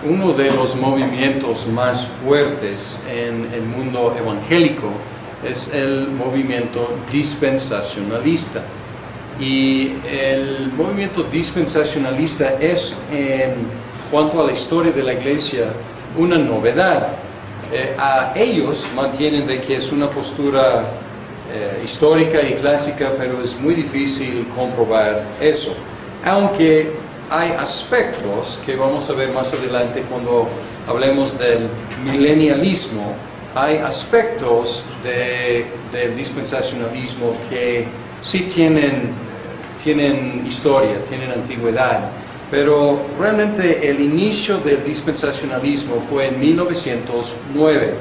uno de los movimientos más fuertes en el mundo evangélico es el movimiento dispensacionalista. Y el movimiento dispensacionalista es, en cuanto a la historia de la Iglesia, una novedad. A ellos mantienen de que es una postura histórica y clásica, pero es muy difícil comprobar eso. Aunque hay aspectos que vamos a ver más adelante cuando hablemos del milenialismo, hay aspectos del dispensacionalismo que sí tienen historia, tienen antigüedad. Pero realmente el inicio del dispensacionalismo fue en 1909,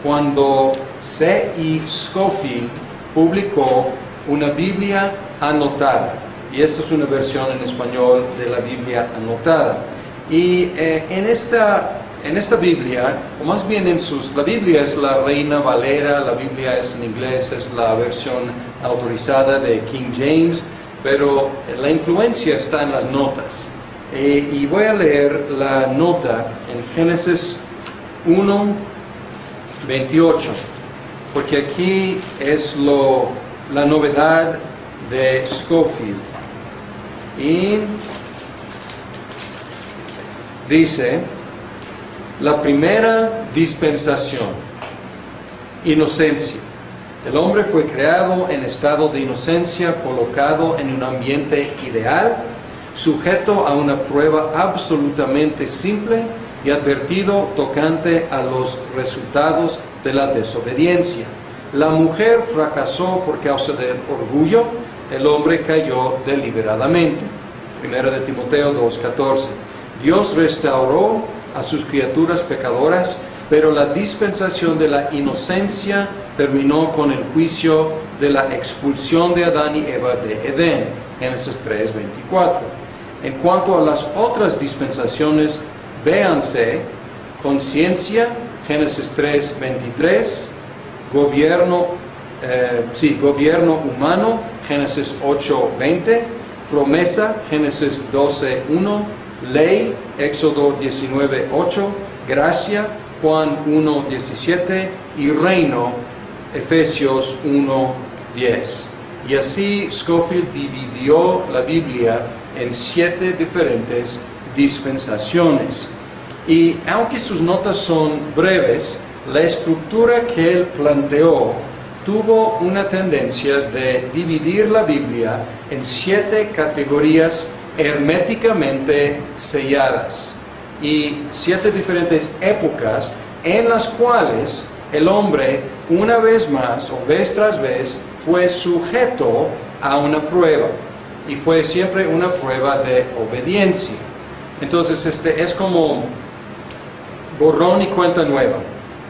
cuando C.E. Scofield publicó una Biblia anotada. Y esta es una versión en español de la Biblia anotada. Y en esta Biblia, o más bien la Biblia es la Reina Valera, la Biblia es en inglés, es la versión autorizada de King James, pero la influencia está en las notas. Y voy a leer la nota en Génesis 1:28, porque aquí es la novedad de Scofield. Y dice: la primera dispensación, inocencia. El hombre fue creado en estado de inocencia, colocado en un ambiente ideal, sujeto a una prueba absolutamente simple y advertido tocante a los resultados de la desobediencia. La mujer fracasó por causa del orgullo, el hombre cayó deliberadamente. 1 de Timoteo 2:14. Dios restauró a sus criaturas pecadoras, pero la dispensación de la inocencia terminó con el juicio de la expulsión de Adán y Eva de Edén. Génesis 3:24. En cuanto a las otras dispensaciones, véanse: conciencia, Génesis 3:23, gobierno humano, Génesis 8:20, promesa, Génesis 12:1, ley, Éxodo 19:8, gracia, Juan 1:17, y reino, Efesios 1:10. Y así Scofield dividió la Biblia en 7 diferentes dispensaciones. Y aunque sus notas son breves, la estructura que él planteó tuvo una tendencia de dividir la Biblia en 7 categorías herméticamente selladas y 7 diferentes épocas en las cuales el hombre, una vez más o vez tras vez, fue sujeto a una prueba, y fue siempre una prueba de obediencia. Entonces es como borrón y cuenta nueva.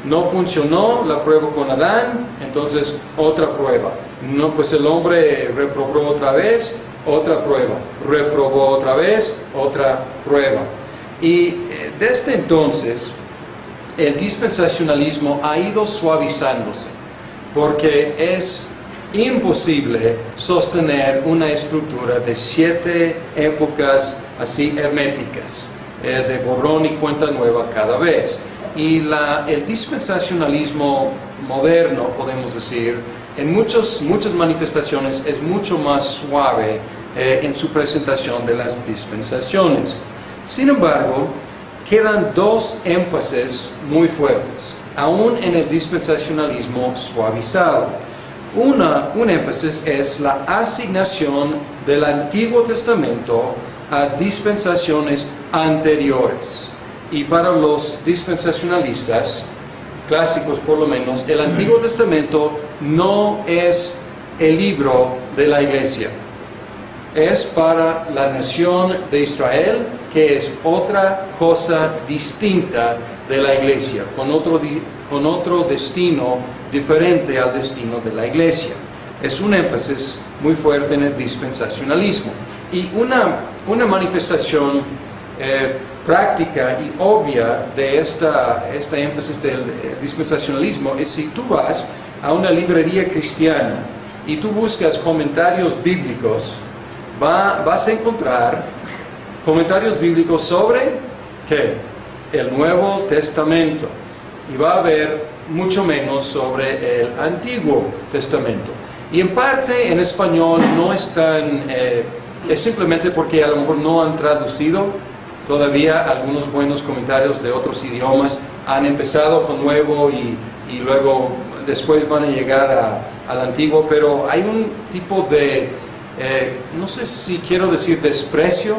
No funcionó la prueba con Adán, entonces otra prueba. No, pues el hombre reprobó otra vez, otra prueba. Reprobó otra vez, otra prueba. Y desde entonces el dispensacionalismo ha ido suavizándose, porque es imposible sostener una estructura de 7 épocas así herméticas, de borrón y cuenta nueva cada vez. Y el dispensacionalismo moderno, podemos decir, en muchas manifestaciones es mucho más suave en su presentación de las dispensaciones. Sin embargo, quedan 2 énfasis muy fuertes, aún en el dispensacionalismo suavizado. Un énfasis es la asignación del Antiguo Testamento a dispensaciones anteriores. Y para los dispensacionalistas, clásicos por lo menos, el Antiguo Testamento no es el libro de la Iglesia. Es para la nación de Israel, que es otra cosa distinta de la Iglesia, con otro destino diferente al destino de la Iglesia. Es un énfasis muy fuerte en el dispensacionalismo. Y una manifestación práctica y obvia de este énfasis del dispensacionalismo es si tú vas a una librería cristiana y tú buscas comentarios bíblicos, vas a encontrar comentarios bíblicos sobre ¿qué? El Nuevo Testamento. Y va a haber mucho menos sobre el Antiguo Testamento. Y en parte en español no están, es simplemente porque a lo mejor no han traducido todavía algunos buenos comentarios de otros idiomas. Han empezado con Nuevo y luego después van a llegar al Antiguo, pero hay un tipo de, no sé si quiero decir desprecio,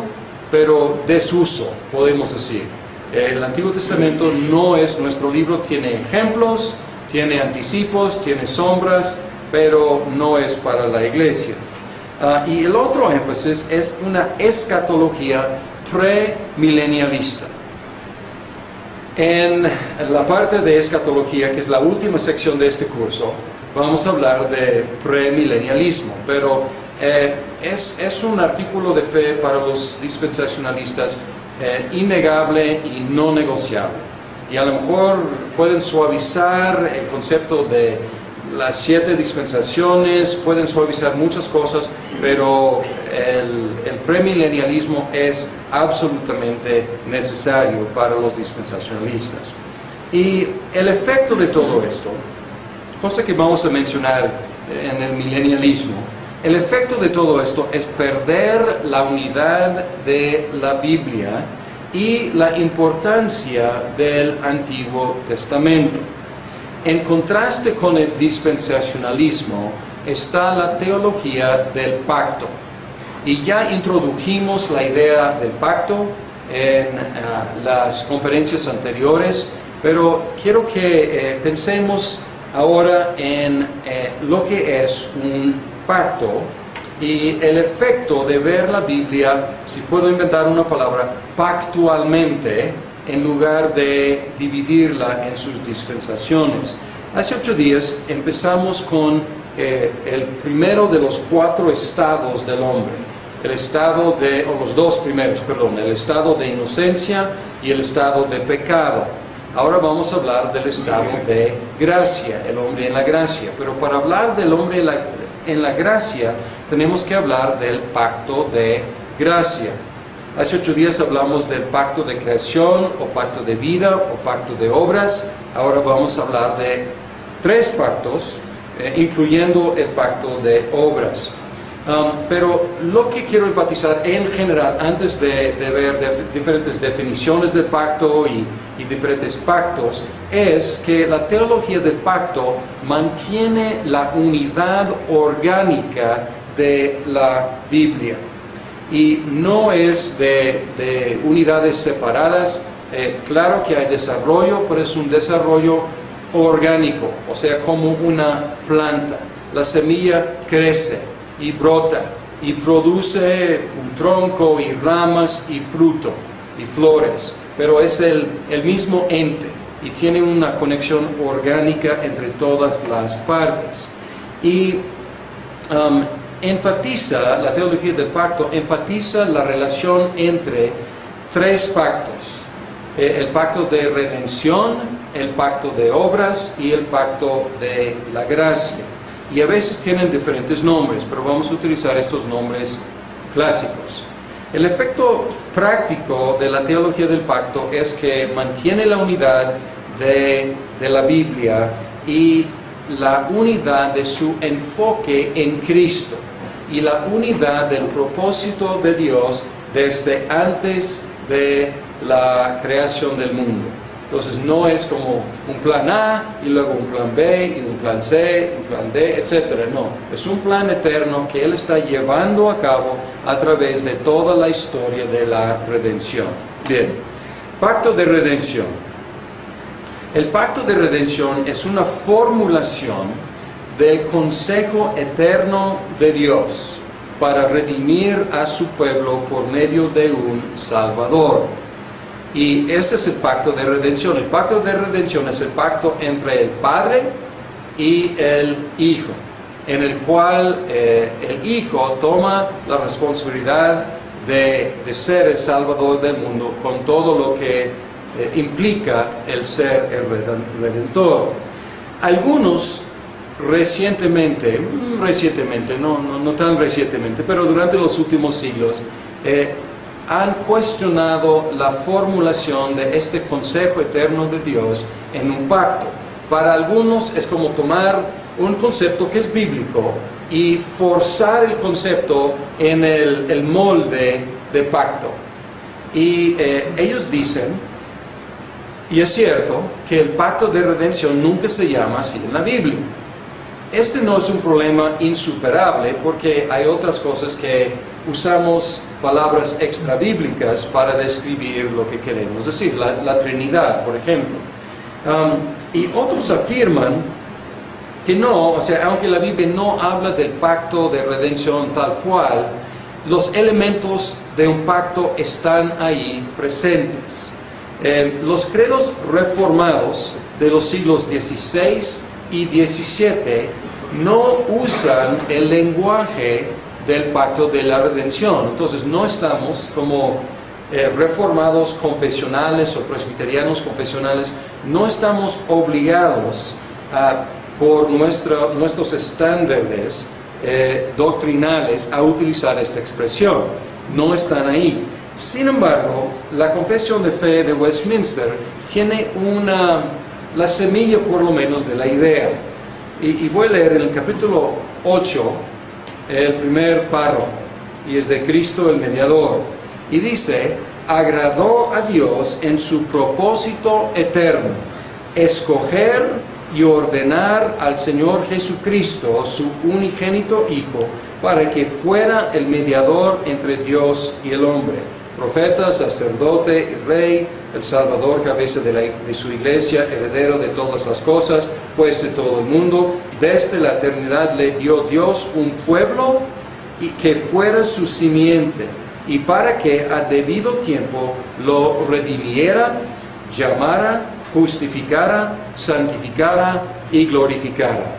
pero desuso, podemos decir. El Antiguo Testamento no es nuestro libro, tiene ejemplos, tiene anticipos, tiene sombras, pero no es para la iglesia. Y el otro énfasis es una escatología premilenialista. En la parte de escatología, que es la última sección de este curso, vamos a hablar de premilenialismo, pero es un artículo de fe para los dispensacionalistas innegable y no negociable. Y a lo mejor pueden suavizar el concepto de las 7 dispensaciones, pueden suavizar muchas cosas, pero el premilenialismo es absolutamente necesario para los dispensacionalistas. Y el efecto de todo esto, cosa que vamos a mencionar en el milenialismo, el efecto de todo esto es perder la unidad de la Biblia y la importancia del Antiguo Testamento. En contraste con el dispensacionalismo está la teología del pacto. Y ya introdujimos la idea del pacto en las conferencias anteriores, pero quiero que pensemos ahora en lo que es un pacto y el efecto de ver la Biblia, si puedo inventar una palabra, pactualmente, en lugar de dividirla en sus dispensaciones. Hace 8 días empezamos con el primero de los 4 estados del hombre. El estado de, o los 2 primeros, perdón, el estado de inocencia y el estado de pecado. Ahora vamos a hablar del estado de gracia, el hombre en la gracia. Pero para hablar del hombre en la gracia, tenemos que hablar del pacto de gracia. Hace 8 días hablamos del pacto de creación, o pacto de vida, o pacto de obras. Ahora vamos a hablar de 3 pactos, incluyendo el pacto de obras. Pero lo que quiero enfatizar en general, antes de ver diferentes definiciones del pacto y diferentes pactos, es que la teología del pacto mantiene la unidad orgánica de la Biblia. Y no es de unidades separadas. Claro que hay desarrollo, pero es un desarrollo orgánico, o sea, como una planta. La semilla crece y brota y produce un tronco y ramas y fruto y flores, pero es el mismo ente y tiene una conexión orgánica entre todas las partes. Y la teología del pacto enfatiza la relación entre 3 pactos: el pacto de redención, el pacto de obras y el pacto de la gracia. Y a veces tienen diferentes nombres, pero vamos a utilizar estos nombres clásicos. El efecto práctico de la teología del pacto es que mantiene la unidad de la Biblia y la unidad de su enfoque en Cristo y la unidad del propósito de Dios desde antes de la creación del mundo. Entonces no es como un plan A y luego un plan B y un plan C, un plan D, etc. No, es un plan eterno que Él está llevando a cabo a través de toda la historia de la redención. Bien, pacto de redención. El pacto de redención es una formulación del consejo eterno de Dios para redimir a su pueblo por medio de un Salvador. Y este es el pacto de redención. El pacto de redención es el pacto entre el Padre y el Hijo, en el cual el Hijo toma la responsabilidad de ser el Salvador del mundo con todo lo que implica el ser el Redentor. Algunos recientemente, no tan recientemente, pero durante los últimos siglos, han cuestionado la formulación de este consejo eterno de Dios en un pacto. Para algunos es como tomar un concepto que es bíblico y forzar el concepto en el molde de pacto. Y ellos dicen, y es cierto, que el pacto de redención nunca se llama así en la Biblia. Este no es un problema insuperable porque hay otras cosas que usamos palabras extrabíblicas para describir lo que queremos decir, la Trinidad, por ejemplo. Y otros afirman que no, o sea, aunque la Biblia no habla del pacto de redención tal cual, los elementos de un pacto están ahí presentes. Los credos reformados de los siglos XVI y XVII no usan el lenguaje del pacto de la redención. Entonces no estamos como reformados confesionales o presbiterianos confesionales, no estamos obligados por nuestros estándares doctrinales a utilizar esta expresión. No están ahí. Sin embargo, la Confesión de Fe de Westminster tiene la semilla por lo menos de la idea. Y voy a leer en el capítulo 8, el primer párrafo, y es de Cristo el mediador. Y dice, agradó a Dios en su propósito eterno, escoger y ordenar al Señor Jesucristo, su unigénito Hijo, para que fuera el mediador entre Dios y el hombre, profeta, sacerdote y rey, el Salvador, cabeza de su iglesia, heredero de todas las cosas, pues de todo el mundo. Desde la eternidad le dio Dios un pueblo y que fuera su simiente, y para que a debido tiempo lo redimiera, llamara, justificara, santificara y glorificara.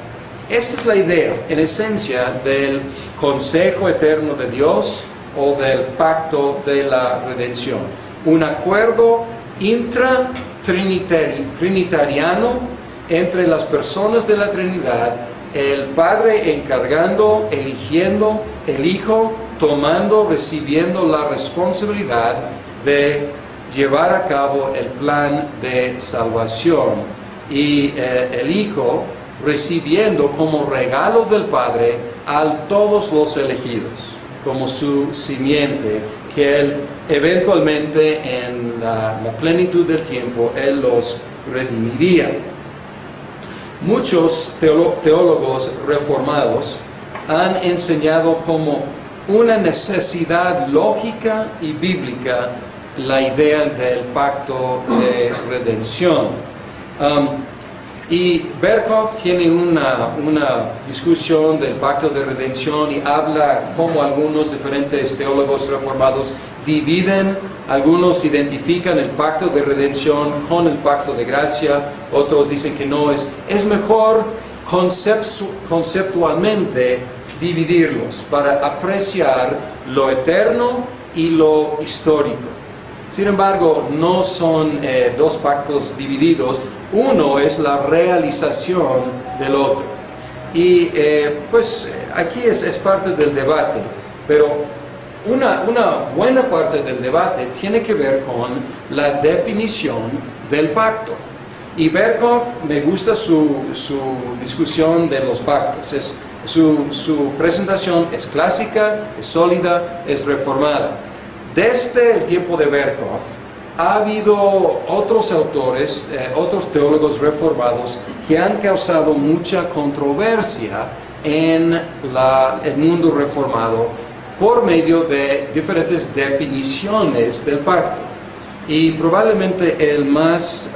Esta es la idea, en esencia, del consejo eterno de Dios o del pacto de la redención. Un acuerdo intratrinitariano entre las personas de la Trinidad, el Padre encargando, eligiendo, el Hijo tomando, recibiendo la responsabilidad de llevar a cabo el plan de salvación, y el Hijo recibiendo como regalo del Padre a todos los elegidos, como su simiente, que Él eventualmente en la plenitud del tiempo, Él los redimiría. Muchos teólogos reformados han enseñado como una necesidad lógica y bíblica la idea del pacto de redención. Y Berkhof tiene una discusión del pacto de redención y habla cómo algunos diferentes teólogos reformados dividen, algunos identifican el pacto de redención con el pacto de gracia, otros dicen que no, es mejor conceptualmente dividirlos para apreciar lo eterno y lo histórico. Sin embargo, no son dos pactos divididos, uno es la realización del otro. Y pues aquí es parte del debate, pero una buena parte del debate tiene que ver con la definición del pacto. Y Berkhof, me gusta su discusión de los pactos. Su presentación es clásica, es sólida, es reformada. Desde el tiempo de Berkhof ha habido otros autores, otros teólogos reformados que han causado mucha controversia en el mundo reformado por medio de diferentes definiciones del pacto. Y probablemente el más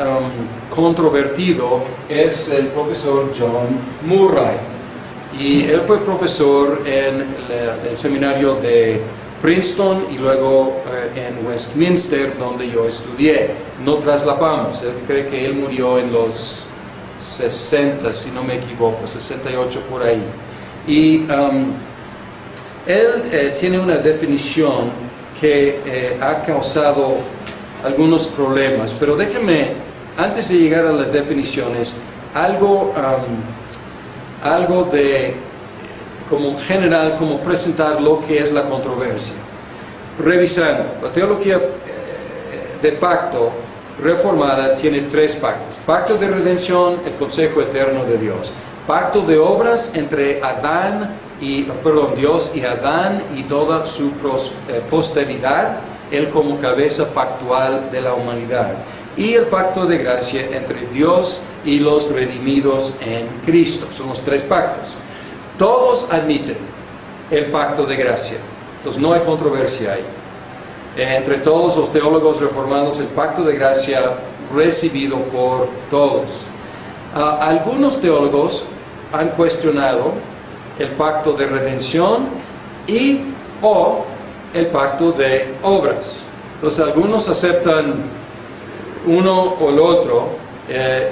controvertido es el profesor John Murray. Y él fue profesor en el seminario de Princeton y luego en Westminster, donde yo estudié. No traslapamos. Él cree que él murió en los 60, si no me equivoco, 68 por ahí. Y él tiene una definición que ha causado algunos problemas, pero déjenme, antes de llegar a las definiciones, algo de como general, como presentar lo que es la controversia. revisando, la teología de pacto reformada tiene tres pactos. Pacto de redención, el consejo eterno de Dios. Pacto de obras entre Dios y Adán y toda su posteridad, él como cabeza pactual de la humanidad. Y el pacto de gracia entre Dios y los redimidos en Cristo. Son los tres pactos. Todos admiten el pacto de gracia. Entonces no hay controversia ahí. Entre todos los teólogos reformados, el pacto de gracia recibido por todos. Algunos teólogos han cuestionado el pacto de redención o el pacto de obras. Entonces algunos aceptan uno o el otro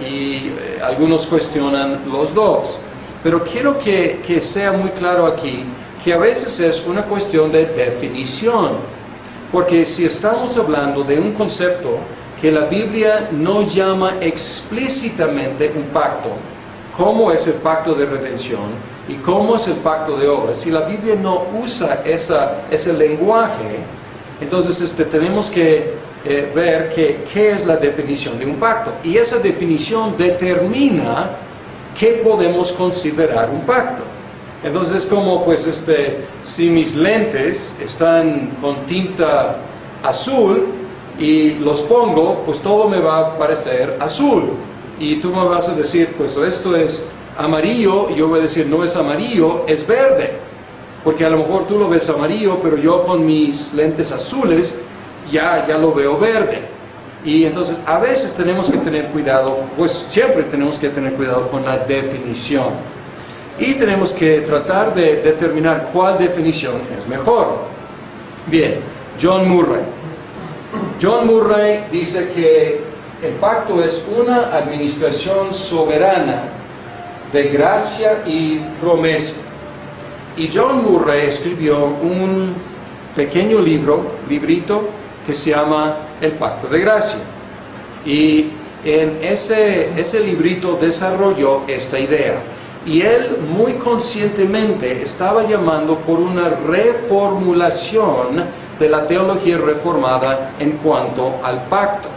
y algunos cuestionan los dos. Pero quiero que sea muy claro aquí que a veces es una cuestión de definición. Porque si estamos hablando de un concepto que la Biblia no llama explícitamente un pacto, como es el pacto de redención y cómo es el pacto de obras, si la Biblia no usa ese lenguaje, entonces tenemos que ver qué es la definición de un pacto. Y esa definición determina qué podemos considerar un pacto. Entonces es como, pues, si mis lentes están con tinta azul y los pongo, pues todo me va a parecer azul. Y tú me vas a decir, pues esto es amarillo, y yo voy a decir, no es amarillo, es verde. Porque a lo mejor tú lo ves amarillo, pero yo con mis lentes azules ya lo veo verde. Y entonces a veces tenemos que tener cuidado, pues siempre tenemos que tener cuidado con la definición. Y tenemos que tratar de determinar cuál definición es mejor. Bien, John Murray. John Murray dice que el pacto es una administración soberana de gracia y promesa. Y John Murray escribió un pequeño librito que se llama El Pacto de Gracia. Y en ese librito desarrolló esta idea. Y él muy conscientemente estaba llamando por una reformulación de la teología reformada en cuanto al pacto.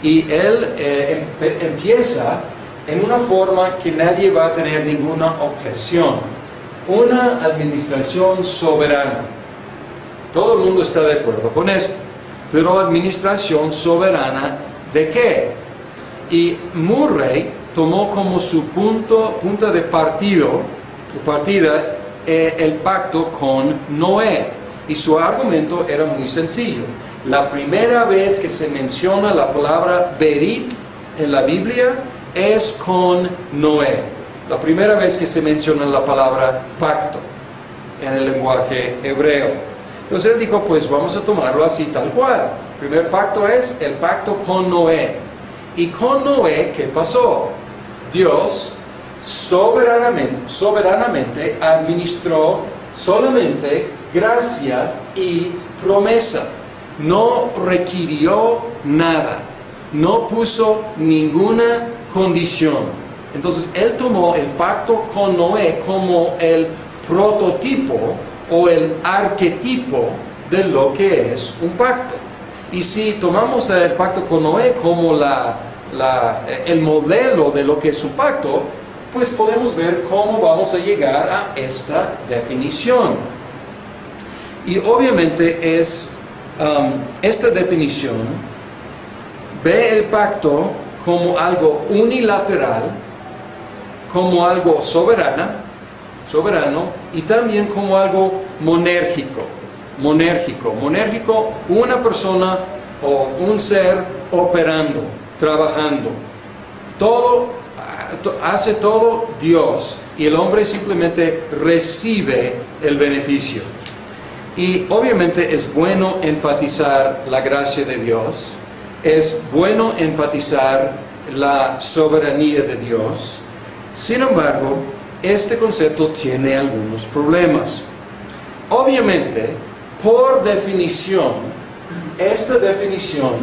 Y él empieza en una forma que nadie va a tener ninguna objeción. Una administración soberana. Todo el mundo está de acuerdo con esto. Pero administración soberana ¿de qué? Y Murray tomó como su punto de partida el pacto con Noé. Y su argumento era muy sencillo. La primera vez que se menciona la palabra berit en la Biblia es con Noé. La primera vez que se menciona la palabra pacto en el lenguaje hebreo. Entonces él dijo, pues vamos a tomarlo así tal cual. El primer pacto es el pacto con Noé. Y con Noé, ¿qué pasó? Dios soberanamente administró solamente gracia y promesa. No requirió nada. No puso ninguna condición. Entonces él tomó el pacto con Noé como el prototipo o el arquetipo de lo que es un pacto. Y si tomamos el pacto con Noé como el modelo de lo que es un pacto, pues podemos ver cómo vamos a llegar a esta definición. Y obviamente esta definición ve el pacto como algo unilateral, como algo soberano, y también como algo monérgico, una persona o un ser operando, trabajando. Hace todo Dios y el hombre simplemente recibe el beneficio. Y obviamente es bueno enfatizar la gracia de Dios, es bueno enfatizar la soberanía de Dios. Sin embargo, este concepto tiene algunos problemas. Obviamente, por definición, esta definición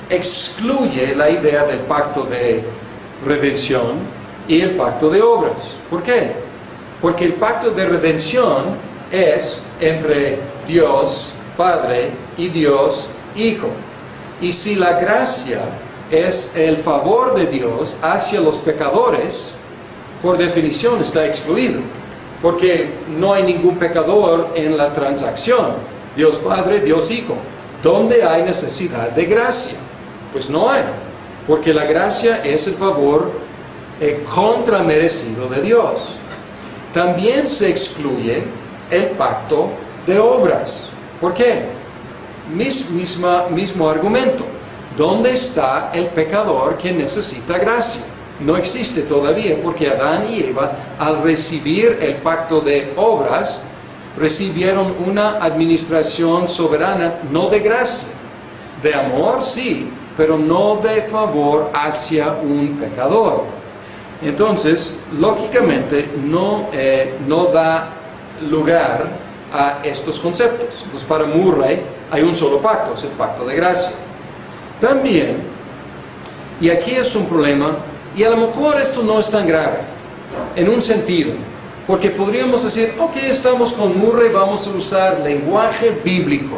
excluye la idea del pacto de redención y el pacto de obras. ¿Por qué? Porque el pacto de redención es entre Dios Padre y Dios Hijo. Y si la gracia es el favor de Dios hacia los pecadores, por definición está excluido, porque no hay ningún pecador en la transacción. Dios Padre, Dios Hijo. ¿Dónde hay necesidad de gracia? Pues no hay, porque la gracia es el favor contramerecido de Dios. También se excluye el pacto de obras. ¿Por qué? Mismo argumento. ¿Dónde está el pecador que necesita gracia? No existe todavía, porque Adán y Eva, al recibir el pacto de obras, recibieron una administración soberana, no de gracia. De amor, sí, pero no de favor hacia un pecador. Entonces, lógicamente, no da lugar a estos conceptos. Entonces, para Murray hay un solo pacto, es el pacto de gracia. También, y aquí es un problema, y a lo mejor esto no es tan grave, en un sentido, porque podríamos decir, ok, estamos con Murray, vamos a usar lenguaje bíblico,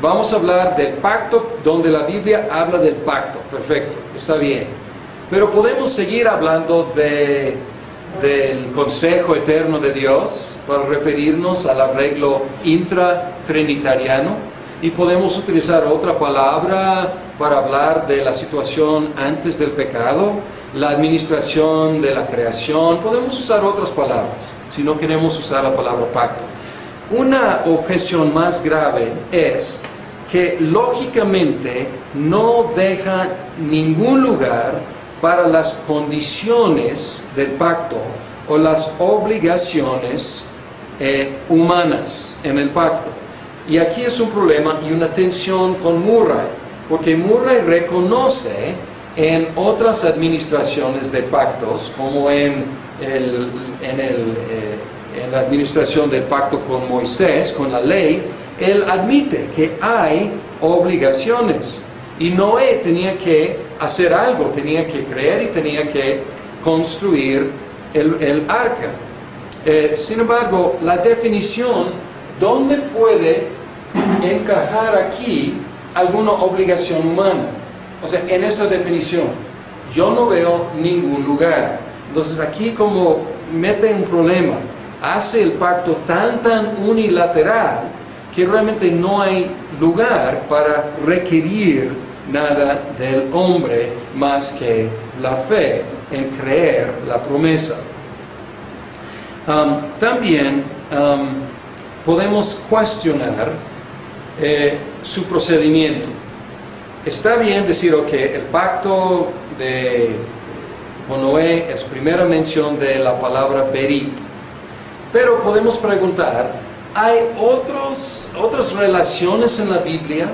vamos a hablar del pacto, donde la Biblia habla del pacto, perfecto, está bien, pero podemos seguir hablando del consejo eterno de Dios, para referirnos al arreglo intratrinitariano, y podemos utilizar otra palabra para hablar de la situación antes del pecado, la administración de la creación. Podemos usar otras palabras, si no queremos usar la palabra pacto. Una objeción más grave es que lógicamente no deja ningún lugar para las condiciones del pacto o las obligaciones humanas en el pacto. Y aquí es un problema y una tensión con Murray, porque Murray reconoce en otras administraciones de pactos, como en la administración del pacto con Moisés, con la ley, él admite que hay obligaciones. Y Noé tenía que hacer algo, tenía que creer y tenía que construir el arca. Sin embargo, la definición, ¿dónde puede encajar aquí alguna obligación humana? O sea, en esta definición, yo no veo ningún lugar. Entonces aquí como mete un problema, hace el pacto tan unilateral que realmente no hay lugar para requerir nada del hombre más que la fe en creer la promesa. También podemos cuestionar su procedimiento. Está bien decir, ok, el pacto con Noé es primera mención de la palabra berit, pero podemos preguntar, ¿hay otras relaciones en la Biblia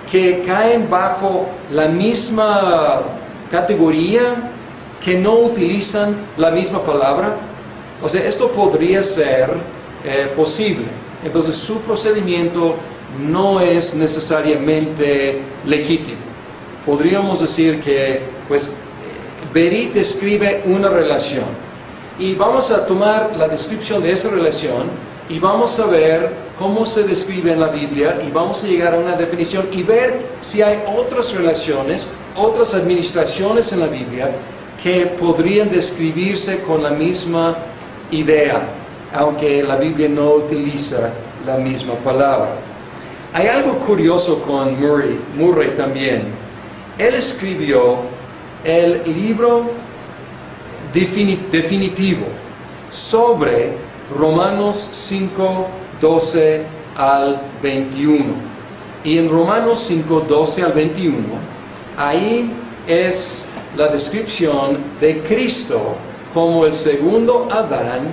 que caen bajo la misma categoría, que no utilizan la misma palabra? O sea, esto podría ser posible. Entonces, su procedimiento no es necesariamente legítimo. Podríamos decir que, pues, Berit describe una relación. Y vamos a tomar la descripción de esa relación y vamos a ver cómo se describe en la Biblia y vamos a llegar a una definición y ver si hay otras relaciones, otras administraciones en la Biblia que podrían describirse con la misma idea, aunque la Biblia no utiliza la misma palabra. Hay algo curioso con Murray también. Él escribió el libro definitivo sobre Romanos 5, 12 al 21. Y en Romanos 5, 12 al 21, ahí es la descripción de Cristo como el segundo Adán,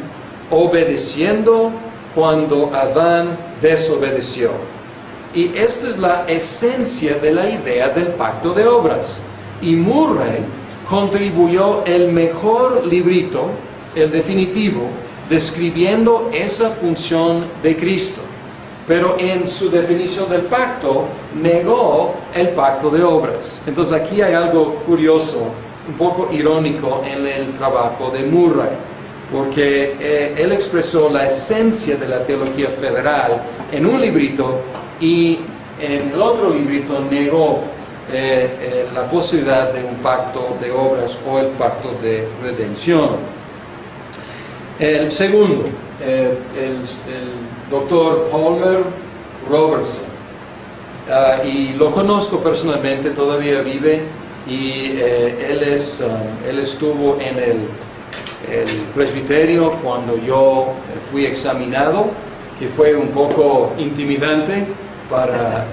obedeciendo cuando Adán desobedeció. Y esta es la esencia de la idea del pacto de obras. Y Murray contribuyó el mejor librito, el definitivo, describiendo esa función de Cristo. Pero en su definición del pacto, negó el pacto de obras. Entonces aquí hay algo curioso, un poco irónico en el trabajo de Murray, porque él expresó la esencia de la teología federal en un librito y en el otro librito negó la posibilidad de un pacto de obras o el pacto de redención. El segundo, el doctor Palmer Robertson, y lo conozco personalmente, todavía vive, y él estuvo en el presbiterio cuando yo fui examinado, que fue un poco intimidante para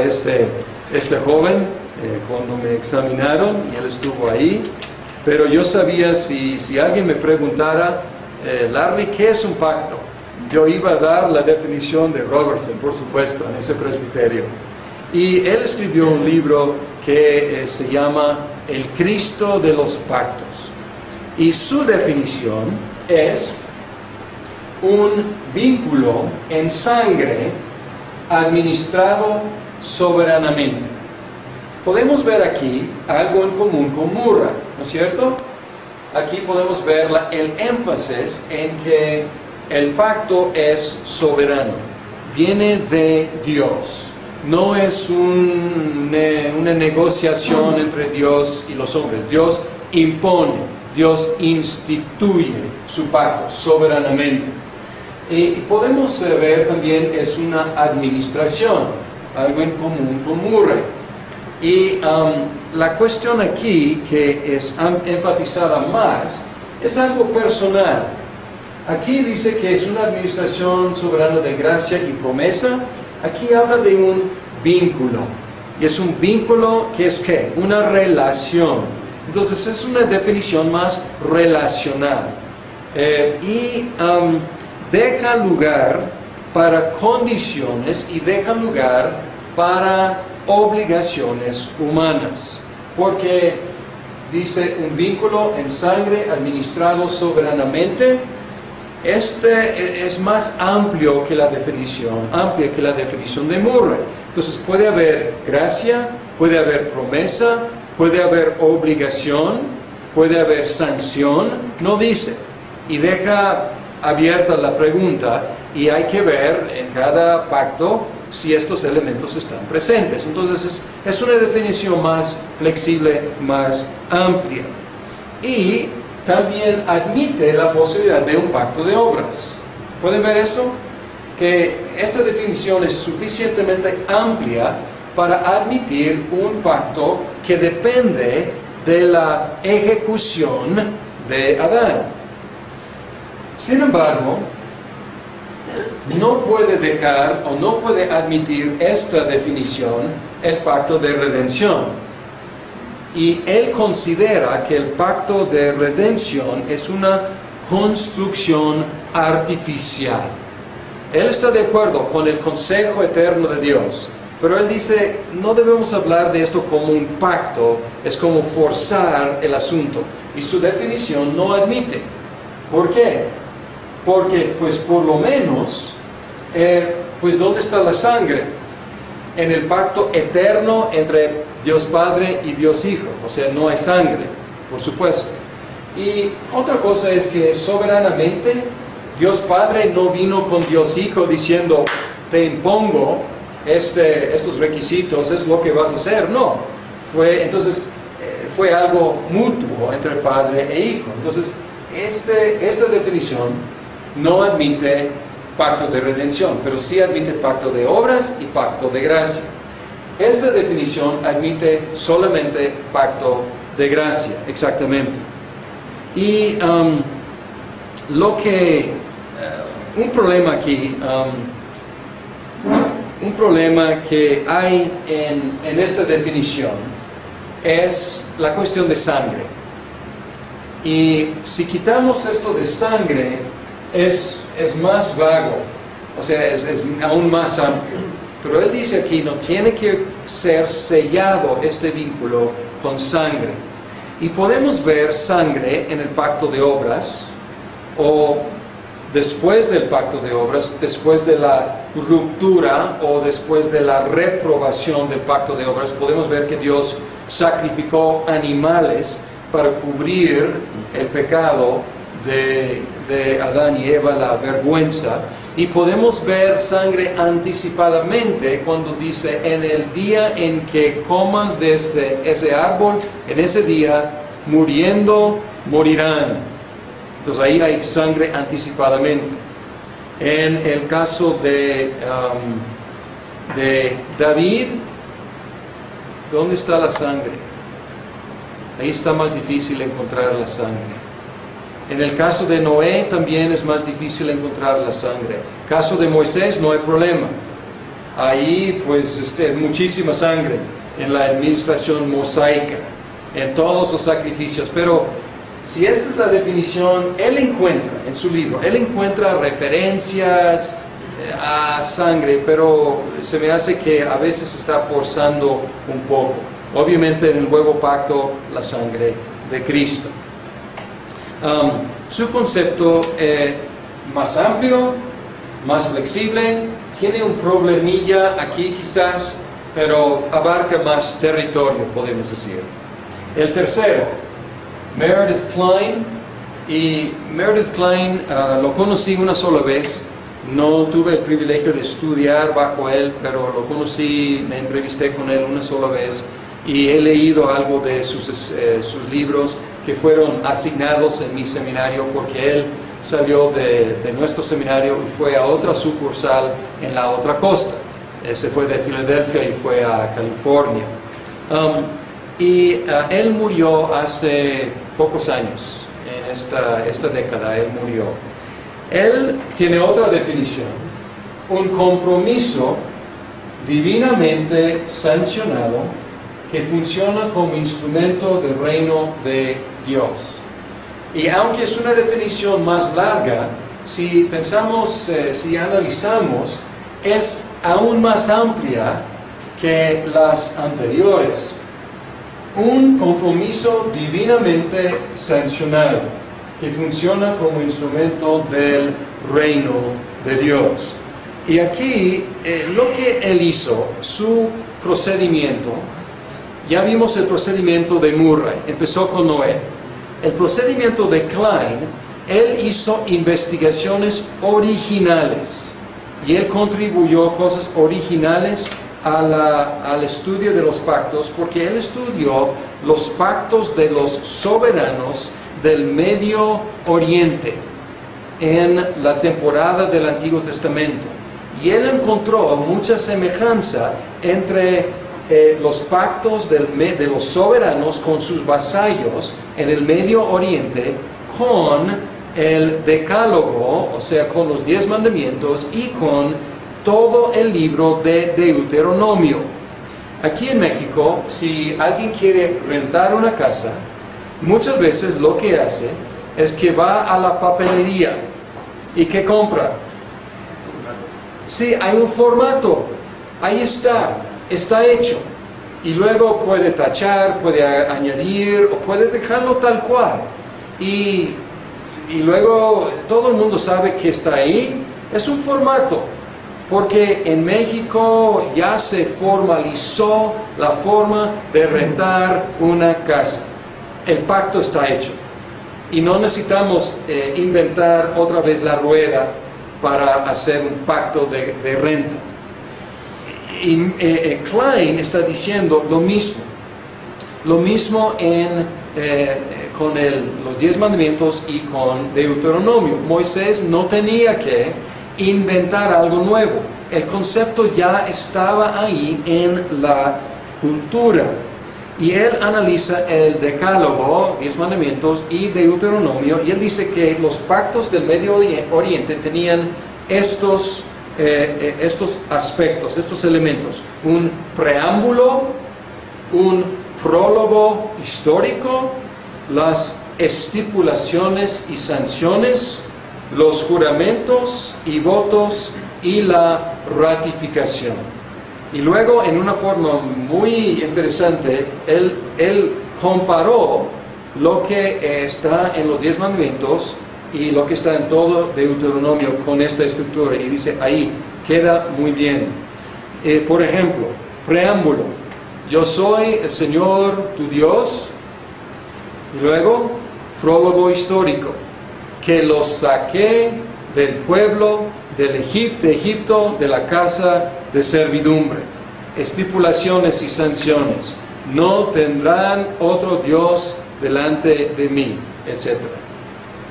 este joven cuando me examinaron, y él estuvo ahí. Pero yo sabía, si alguien me preguntara, Larry, ¿qué es un pacto? Yo iba a dar la definición de Robertson, por supuesto, en ese presbiterio. Y él escribió un libro que se llama El Cristo de los Pactos. Y su definición es un vínculo en sangre administrado soberanamente. Podemos ver aquí algo en común con Murray, ¿no es cierto? Aquí podemos ver el énfasis en que el pacto es soberano, viene de Dios. No es una negociación entre Dios y los hombres. Dios impone, Dios instituye su pacto soberanamente. Y podemos ver también es una administración, algo en común con Murray. Y la cuestión aquí que es enfatizada más es algo personal. Aquí dice que es una administración soberana de gracia y promesa. Aquí habla de un vínculo. Y es un vínculo que es ¿qué? Una relación. Entonces es una definición más relacional. Deja lugar para condiciones y deja lugar para obligaciones humanas. Porque dice un vínculo en sangre administrado soberanamente. Este es más amplio que la definición, amplia que la definición de Murray. Entonces puede haber gracia, puede haber promesa, puede haber obligación, puede haber sanción, no dice. Y deja abierta la pregunta, y hay que ver en cada pacto si estos elementos están presentes. Entonces es una definición más flexible, más amplia. Y también admite la posibilidad de un pacto de obras. ¿Pueden ver eso? Que esta definición es suficientemente amplia para admitir un pacto que depende de la ejecución de Adán. Sin embargo, no puede dejar o no puede admitir esta definición el pacto de redención. Y él considera que el pacto de redención es una construcción artificial. Él está de acuerdo con el consejo eterno de Dios, pero él dice, no debemos hablar de esto como un pacto, es como forzar el asunto. Y su definición no admite. ¿Por qué? Porque, pues por lo menos, pues ¿dónde está la sangre? En el pacto eterno entre Dios Padre y Dios Hijo, o sea, no hay sangre, por supuesto. Y otra cosa es que soberanamente Dios Padre no vino con Dios Hijo diciendo, te impongo estos requisitos, es lo que vas a hacer. No, fue algo mutuo entre Padre e Hijo. Entonces, esta definición no admite pacto de redención, pero sí admite pacto de obras y pacto de gracia. Esta definición admite solamente pacto de gracia, exactamente. Y un problema aquí, un problema que hay en esta definición es la cuestión de sangre. Y si quitamos esto de sangre, es más vago, o sea, es aún más amplio. Pero él dice aquí, no tiene que ser sellado este vínculo con sangre. Y podemos ver sangre en el pacto de obras, o después del pacto de obras, después de la ruptura o después de la reprobación del pacto de obras, podemos ver que Dios sacrificó animales para cubrir el pecado de Adán y Eva, la vergüenza. Y podemos ver sangre anticipadamente cuando dice, en el día en que comas de ese árbol, en ese día, muriendo, morirán. Entonces ahí hay sangre anticipadamente. En el caso de David, ¿dónde está la sangre? Ahí está más difícil encontrar la sangre. En el caso de Noé también es más difícil encontrar la sangre. En el caso de Moisés no hay problema. Ahí pues es muchísima sangre en la administración mosaica, en todos los sacrificios. Pero si esta es la definición, él encuentra en su libro, él encuentra referencias a sangre, pero se me hace que a veces está forzando un poco. Obviamente en el nuevo pacto, la sangre de Cristo. Su concepto es más amplio, más flexible, tiene un problemilla aquí quizás, pero abarca más territorio, podemos decir. El tercero, Meredith Kline, y Meredith Kline lo conocí una sola vez, no tuve el privilegio de estudiar bajo él, pero lo conocí, me entrevisté con él una sola vez, y he leído algo de sus libros que fueron asignados en mi seminario, porque él salió de nuestro seminario y fue a otra sucursal en la otra costa. Se fue de Filadelfia y fue a California. Él murió hace pocos años, en esta década él murió. Él tiene otra definición, un compromiso divinamente sancionado que funciona como instrumento del reino de Dios. Y aunque es una definición más larga, si pensamos, si analizamos, es aún más amplia que las anteriores. Un compromiso divinamente sancionado que funciona como instrumento del reino de Dios. Y aquí lo que él hizo, su procedimiento, ya vimos el procedimiento de Murray, empezó con Noé. El procedimiento de Kline, él hizo investigaciones originales y él contribuyó cosas originales al estudio de los pactos, porque él estudió los pactos de los soberanos del Medio Oriente en la temporada del Antiguo Testamento. Y él encontró mucha semejanza entre los pactos de los soberanos con sus vasallos en el Medio Oriente con el Decálogo, o sea, con los 10 mandamientos y con todo el libro de Deuteronomio. Aquí en México, si alguien quiere rentar una casa, muchas veces lo que hace es que va a la papelería y ¿qué compra? Sí, hay un formato, ahí está hecho, y luego puede tachar, puede añadir o puede dejarlo tal cual, y luego todo el mundo sabe que está ahí. Es un formato, porque en México ya se formalizó la forma de rentar una casa. El pacto está hecho y no necesitamos inventar otra vez la rueda para hacer un pacto de renta. Y Kline está diciendo lo mismo con los 10 mandamientos y con Deuteronomio. Moisés no tenía que inventar algo nuevo, el concepto ya estaba ahí en la cultura. Y él analiza el Decálogo, 10 mandamientos y Deuteronomio, y él dice que los pactos del Medio Oriente tenían estos aspectos, estos elementos: un preámbulo, un prólogo histórico, las estipulaciones y sanciones, los juramentos y votos y la ratificación. Y luego, en una forma muy interesante, él comparó lo que está en los 10 mandamientos y lo que está en todo Deuteronomio con esta estructura, y dice, ahí queda muy bien. Por ejemplo, preámbulo: yo soy el Señor tu Dios. Y luego, prólogo histórico: que los saqué del pueblo de Egipto, de la casa de servidumbre. Estipulaciones y sanciones. No tendrán otro Dios delante de mí, etc.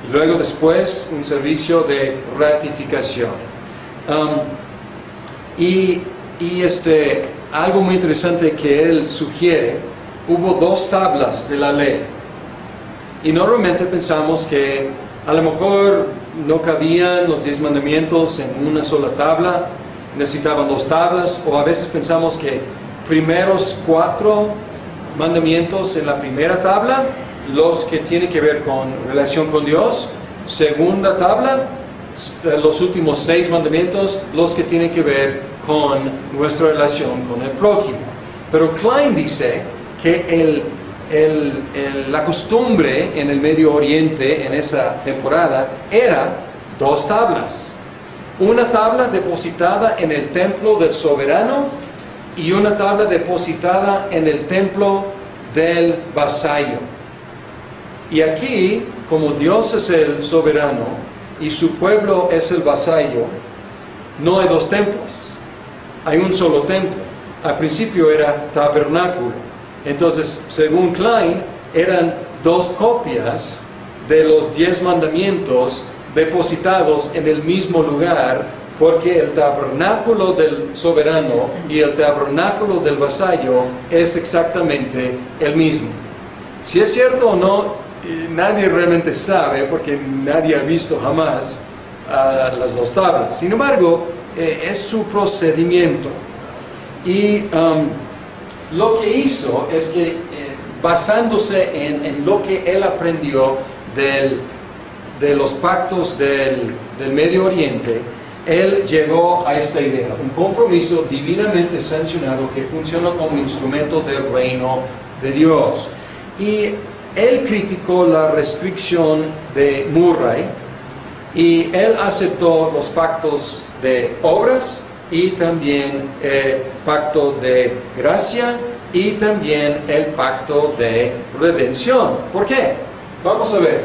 Y luego después un servicio de ratificación. Algo muy interesante que él sugiere, hubo 2 tablas de la ley. Y normalmente pensamos que a lo mejor no cabían los 10 mandamientos en una sola tabla, necesitaban 2 tablas, o a veces pensamos que primeros 4 mandamientos en la primera tabla, los que tienen que ver con relación con Dios, segunda tabla, los últimos 6 mandamientos, los que tienen que ver con nuestra relación con el prójimo. Pero Klein dice que la costumbre en el Medio Oriente en esa temporada era 2 tablas. Una tabla depositada en el templo del soberano y una tabla depositada en el templo del vasallo. Y aquí, como Dios es el soberano y su pueblo es el vasallo, no hay 2 templos, hay un solo templo. Al principio era tabernáculo. Entonces, según Klein, eran 2 copias de los 10 mandamientos depositados en el mismo lugar, porque el tabernáculo del soberano y el tabernáculo del vasallo es exactamente el mismo. Si es cierto o no, nadie realmente sabe, porque nadie ha visto jamás las 2 tablas. Sin embargo, es su procedimiento. Y lo que hizo es que, basándose en lo que él aprendió de los pactos del Medio Oriente, él llegó a esta idea, un compromiso divinamente sancionado que funciona como instrumento del reino de Dios. Y él criticó la restricción de Murray y él aceptó los pactos de obras y también el pacto de gracia y también el pacto de redención. ¿Por qué? Vamos a ver.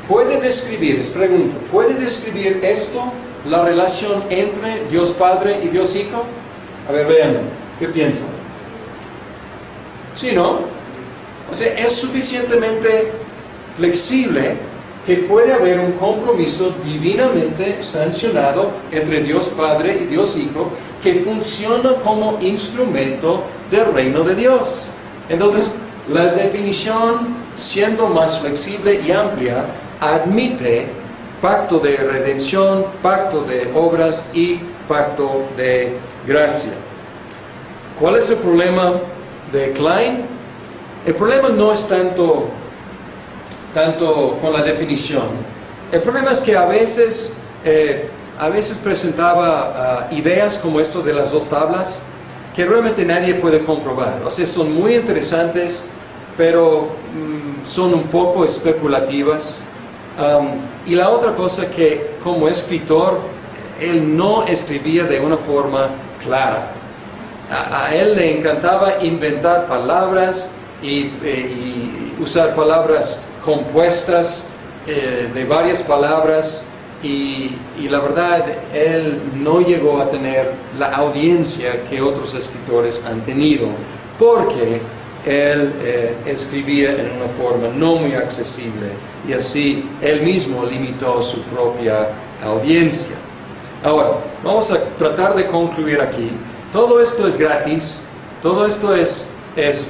¿Puede describir, les pregunto, ¿puede describir esto, la relación entre Dios Padre y Dios Hijo? A ver, vean, ¿qué piensan? ¿Sí, no? O sea, es suficientemente flexible que puede haber un compromiso divinamente sancionado entre Dios Padre y Dios Hijo que funciona como instrumento del reino de Dios. Entonces, la definición, siendo más flexible y amplia, admite pacto de redención, pacto de obras y pacto de gracia. ¿Cuál es el problema de Klein? El problema no es tanto con la definición. El problema es que a veces presentaba ideas como esto de las 2 tablas que realmente nadie puede comprobar. O sea, son muy interesantes, pero son un poco especulativas. Y la otra cosa que como escritor, él no escribía de una forma clara. A él le encantaba inventar palabras y usar palabras compuestas de varias palabras y la verdad, él no llegó a tener la audiencia que otros escritores han tenido, porque él escribía en una forma no muy accesible y así él mismo limitó su propia audiencia. Ahora, vamos a tratar de concluir aquí. Todo esto es gratis, todo esto es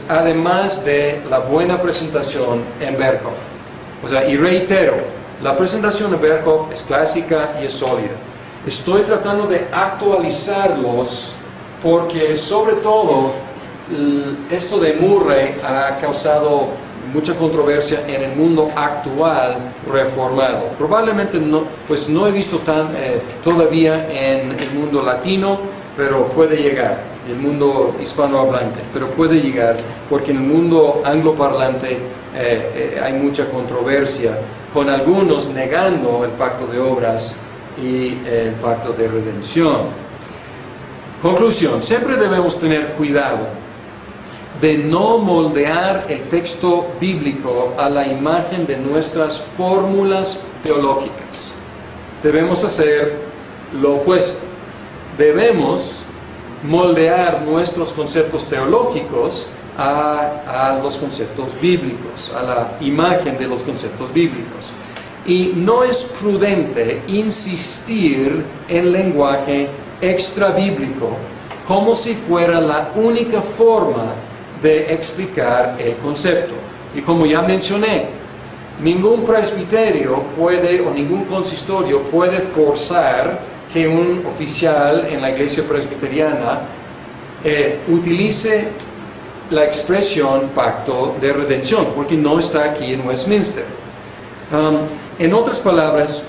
además de la buena presentación en Berkhof. O sea, y reitero, la presentación en Berkhof es clásica y es sólida. Estoy tratando de actualizarlos porque sobre todo esto de Murray ha causado mucha controversia en el mundo actual reformado. Probablemente no he visto todavía en el mundo latino, pero puede llegar, el mundo hispanohablante, pero puede llegar, porque en el mundo angloparlante hay mucha controversia, con algunos negando el pacto de obras y el pacto de redención. Conclusión, siempre debemos tener cuidado de no moldear el texto bíblico a la imagen de nuestras fórmulas teológicas. Debemos hacer lo opuesto. Debemos moldear nuestros conceptos teológicos a los conceptos bíblicos, a la imagen de los conceptos bíblicos. Y no es prudente insistir en lenguaje extrabíblico como si fuera la única forma de explicar el concepto. Y como ya mencioné, ningún presbiterio puede o ningún consistorio puede forzar que un oficial en la iglesia presbiteriana utilice la expresión pacto de redención, porque no está aquí en Westminster. En otras palabras,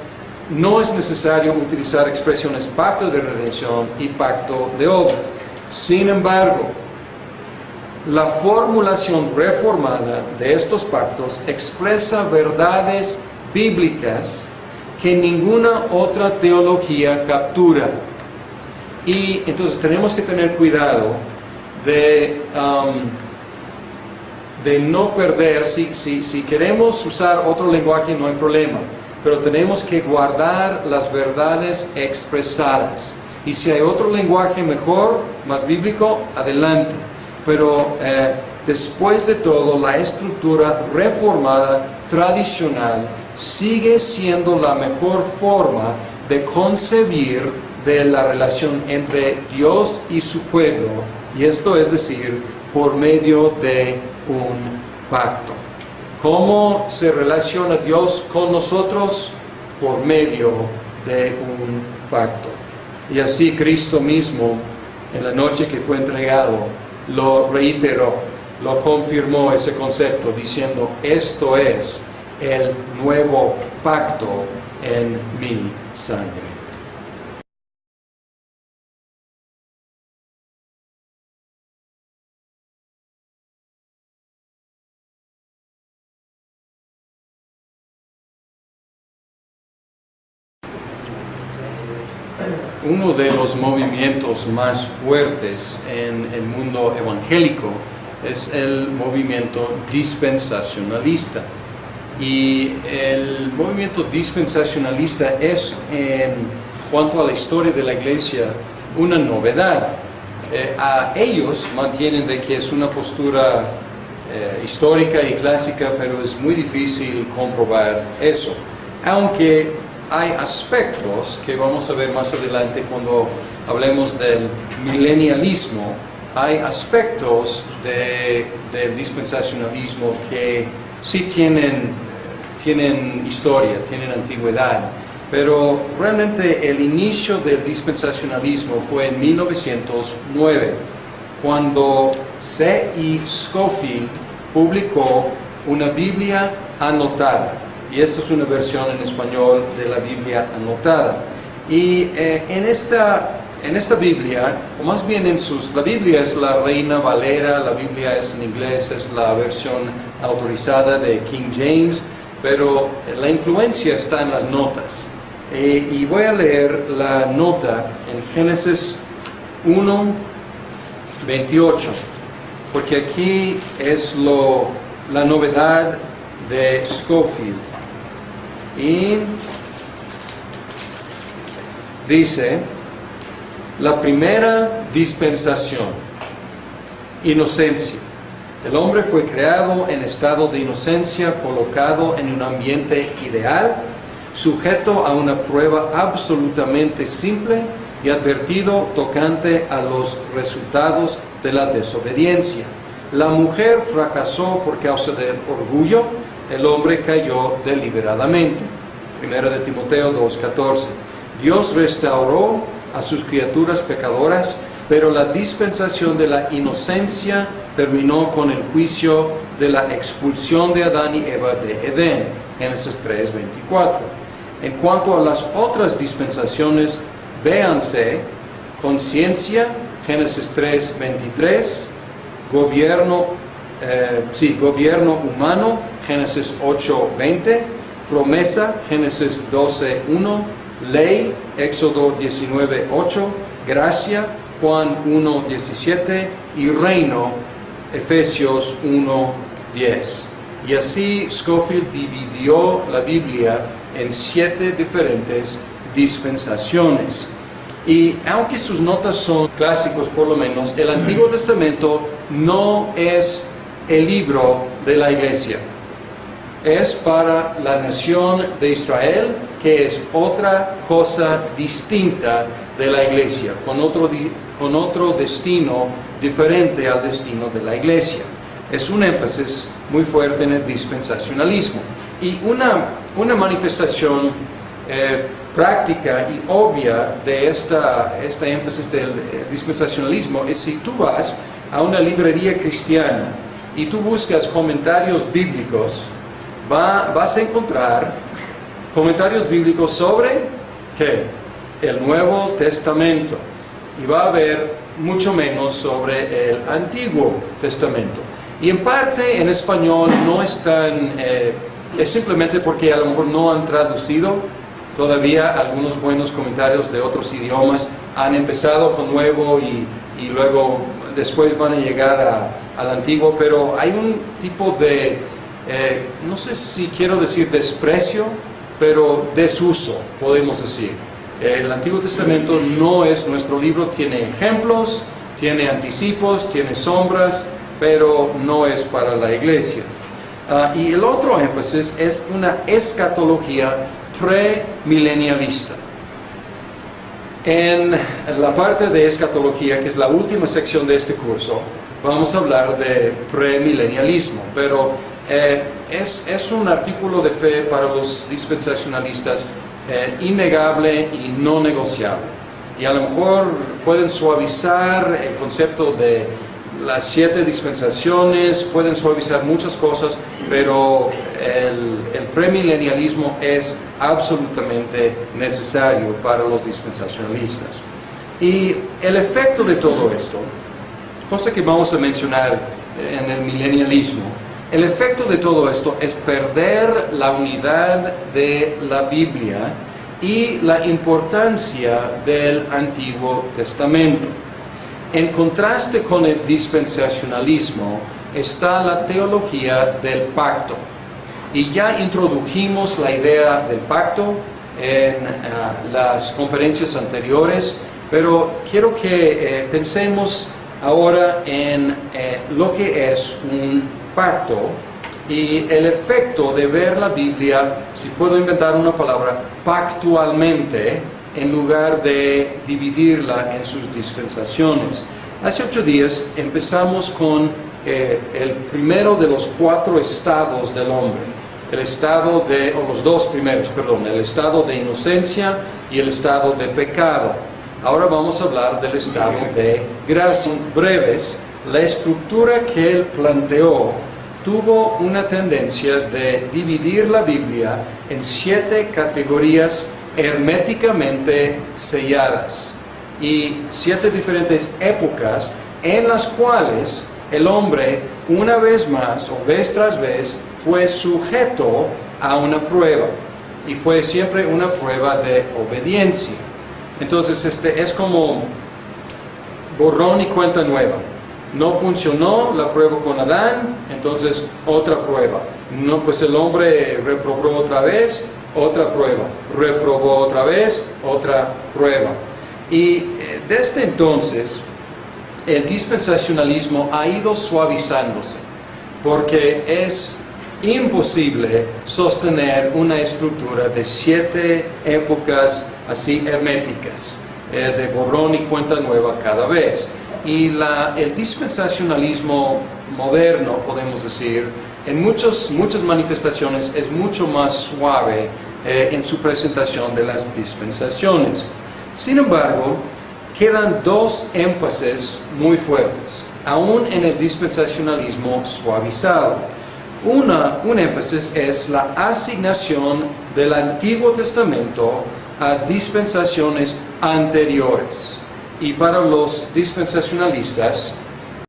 no es necesario utilizar expresiones pacto de redención y pacto de obras. Sin embargo, la formulación reformada de estos pactos expresa verdades bíblicas que ninguna otra teología captura. Y entonces tenemos que tener cuidado de no perder. Si queremos usar otro lenguaje no hay problema, pero tenemos que guardar las verdades expresadas. Y si hay otro lenguaje mejor, más bíblico, adelante. Pero después de todo, la estructura reformada tradicional sigue siendo la mejor forma de concebir de la relación entre Dios y su pueblo, y esto es decir, por medio de un pacto. ¿Cómo se relaciona Dios con nosotros? Por medio de un pacto. Y así Cristo mismo, en la noche que fue entregado, lo reiteró, lo confirmó ese concepto, diciendo: esto es el nuevo pacto en mi sangre. Uno de los movimientos más fuertes en el mundo evangélico es el movimiento dispensacionalista. Y el movimiento dispensacionalista es, en cuanto a la historia de la iglesia, una novedad. Ellos mantienen de que es una postura histórica y clásica, pero es muy difícil comprobar eso. Aunque hay aspectos que vamos a ver más adelante cuando hablemos del milenialismo. Hay aspectos del dispensacionalismo que sí tienen historia, tienen antigüedad, pero realmente el inicio del dispensacionalismo fue en 1909, cuando C.E. Scofield publicó una Biblia anotada. Y esta es una versión en español de la Biblia anotada. Y en esta Biblia, o más bien la Biblia es la Reina Valera, la Biblia es en inglés, es la versión autorizada de King James, pero la influencia está en las notas. Y voy a leer la nota en Génesis 1:28, porque aquí es la novedad de Scofield. Y dice: la primera dispensación, inocencia. El hombre fue creado en estado de inocencia, colocado en un ambiente ideal, sujeto a una prueba absolutamente simple y advertido tocante a los resultados de la desobediencia. La mujer fracasó por causa del orgullo, el hombre cayó deliberadamente. 1 de Timoteo 2:14. Dios restauró a sus criaturas pecadoras, pero la dispensación de la inocencia terminó con el juicio de la expulsión de Adán y Eva de Edén. Génesis 3:24. En cuanto a las otras dispensaciones, véanse: conciencia, Génesis 3:23, gobierno humano, Génesis 8:20, promesa, Génesis 12:1, ley, Éxodo 19:8, gracia, Juan 1:17, y reino, Efesios 1:10. Y así Scofield dividió la Biblia en 7 diferentes dispensaciones. Y aunque sus notas son clásicos por lo menos, el Antiguo Testamento no es el libro de la iglesia. Es para la nación de Israel, que es otra cosa distinta de la iglesia, con otro destino diferente al destino de la iglesia. Es un énfasis muy fuerte en el dispensacionalismo. Y una manifestación práctica y obvia de esta énfasis del dispensacionalismo es si tú vas a una librería cristiana y tú buscas comentarios bíblicos, vas a encontrar comentarios bíblicos sobre ¿qué? El Nuevo Testamento, y va a haber mucho menos sobre el Antiguo Testamento. Y en parte en español no están, es simplemente porque a lo mejor no han traducido todavía algunos buenos comentarios de otros idiomas, han empezado con Nuevo y luego después van a llegar al Antiguo, pero hay un tipo de, no sé si quiero decir desprecio, pero desuso, podemos decir. El Antiguo Testamento no es nuestro libro, tiene ejemplos, tiene anticipos, tiene sombras, pero no es para la iglesia. Y el otro énfasis es una escatología premilenialista. En la parte de escatología, que es la última sección de este curso, vamos a hablar de premilenialismo, pero es un artículo de fe para los dispensacionalistas innegable y no negociable. Y a lo mejor pueden suavizar el concepto de las 7 dispensaciones, pueden suavizar muchas cosas, pero el premilenialismo es absolutamente necesario para los dispensacionalistas. Y el efecto de todo esto, cosa que vamos a mencionar en el milenialismo, el efecto de todo esto es perder la unidad de la Biblia y la importancia del Antiguo Testamento. En contraste con el dispensacionalismo está la teología del pacto. Y ya introdujimos la idea del pacto en las conferencias anteriores, pero quiero que pensemos ahora en lo que es un pacto y el efecto de ver la Biblia, si puedo inventar una palabra, pactualmente, en lugar de dividirla en sus dispensaciones. Hace 8 días empezamos con el primero de los 4 estados del hombre, el estado de, o los 2 primeros, perdón, el estado de inocencia y el estado de pecado. Ahora vamos a hablar del estado de gracia. Breves, la estructura que él planteó tuvo una tendencia de dividir la Biblia en 7 categorías herméticamente selladas y 7 diferentes épocas en las cuales el hombre una vez más o vez tras vez fue sujeto a una prueba y fue siempre una prueba de obediencia. Entonces es como borrón y cuenta nueva. No funcionó la prueba con Adán, entonces otra prueba. No, pues el hombre reprobó otra vez, otra prueba. Reprobó otra vez, otra prueba. Y desde entonces el dispensacionalismo ha ido suavizándose, porque es imposible sostener una estructura de 7 épocas así herméticas, de borrón y cuenta nueva cada vez. Y el dispensacionalismo moderno, podemos decir, en muchas manifestaciones es mucho más suave en su presentación de las dispensaciones. Sin embargo, quedan 2 énfasis muy fuertes, aún en el dispensacionalismo suavizado. Un énfasis es la asignación del Antiguo Testamento a dispensaciones anteriores. Y para los dispensacionalistas,